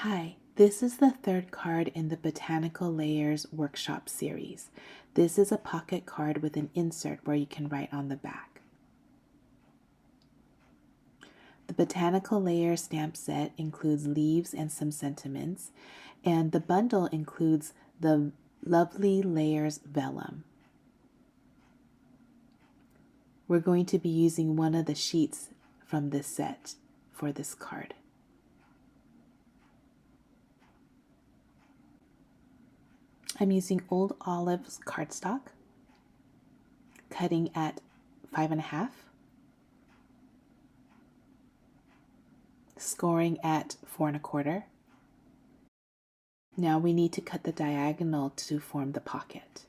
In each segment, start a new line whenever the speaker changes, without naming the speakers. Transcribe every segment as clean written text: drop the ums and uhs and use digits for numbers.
Hi, this is the third card in the Botanical Layers workshop series. This is a pocket card with an insert where you can write on the back. The Botanical Layers stamp set includes leaves and some sentiments, and the bundle includes the Lovely Layers vellum. We're going to be using one of the sheets from this set for this card. I'm using Old Olive's cardstock, cutting at 5.5, scoring at 4.25. Now we need to cut the diagonal to form the pocket.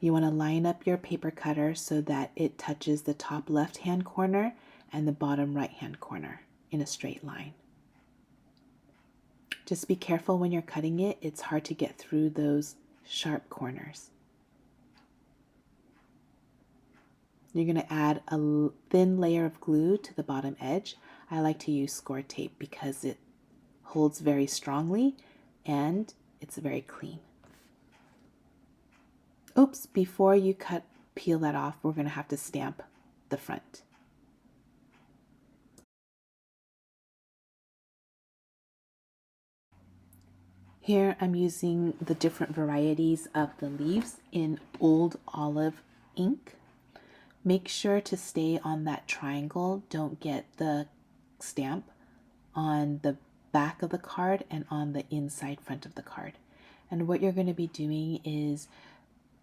You want to line up your paper cutter so that it touches the top left-hand corner and the bottom right-hand corner in a straight line. Just be careful when you're cutting it. It's hard to get through those sharp corners. You're going to add a thin layer of glue to the bottom edge. I like to use score tape because it holds very strongly and it's very clean. Oops, before you peel that off, we're going to have to stamp the front. Here I'm using the different varieties of the leaves in Old Olive ink. Make sure to stay on that triangle. Don't get the stamp on the back of the card and on the inside front of the card. And what you're going to be doing is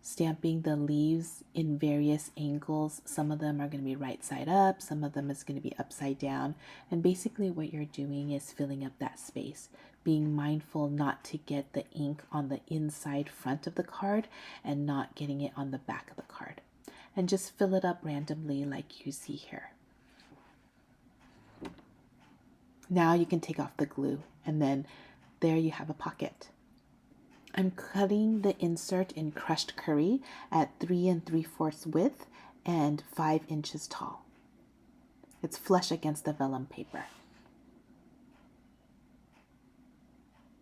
stamping the leaves in various angles. Some of them are going to be right side up, some of them is going to be upside down. And basically what you're doing is filling up that space, being mindful not to get the ink on the inside front of the card and not getting it on the back of the card. And just fill it up randomly like you see here. Now you can take off the glue and then there you have a pocket. I'm cutting the insert in crushed curry at 3 3/4 width and 5 inches tall. It's flush against the vellum paper.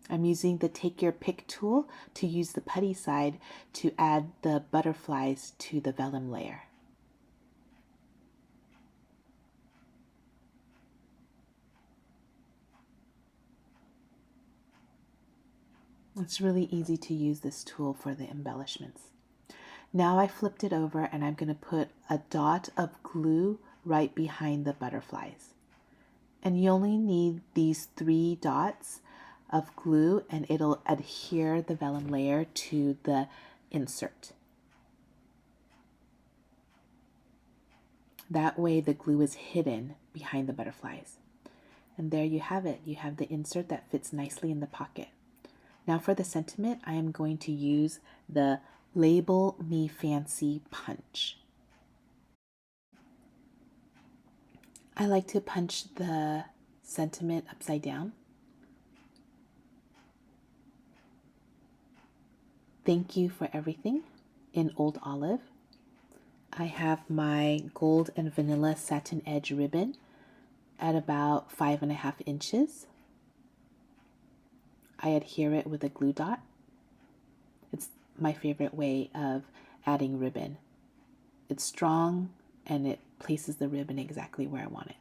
I'm using the Take Your Pick tool to use the putty side to add the butterflies to the vellum layer. It's really easy to use this tool for the embellishments. Now I flipped it over and I'm going to put a dot of glue right behind the butterflies. And you only need these 3 dots of glue and it'll adhere the vellum layer to the insert. That way the glue is hidden behind the butterflies. And there you have it. You have the insert that fits nicely in the pocket. Now for the sentiment, I am going to use the Label Me Fancy punch. I like to punch the sentiment upside down. Thank you for everything in Old Olive. I have my gold and vanilla satin edge ribbon at about 5.5 inches. I adhere it with a glue dot. It's my favorite way of adding ribbon. It's strong and it places the ribbon exactly where I want it.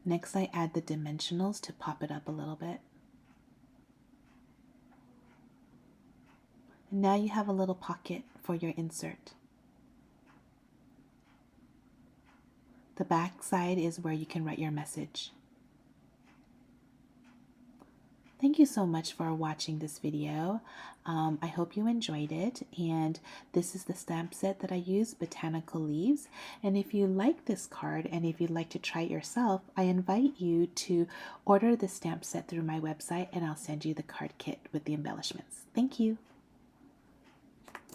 Next, I add the dimensionals to pop it up a little bit. And now you have a little pocket for your insert. The back side is where you can write your message. Thank you so much for watching this video. I hope you enjoyed it, and this is the stamp set that I use, Botanical Leaves. And if you like this card and if you'd like to try it yourself, I invite you to order the stamp set through my website and I'll send you the card kit with the embellishments. Thank you.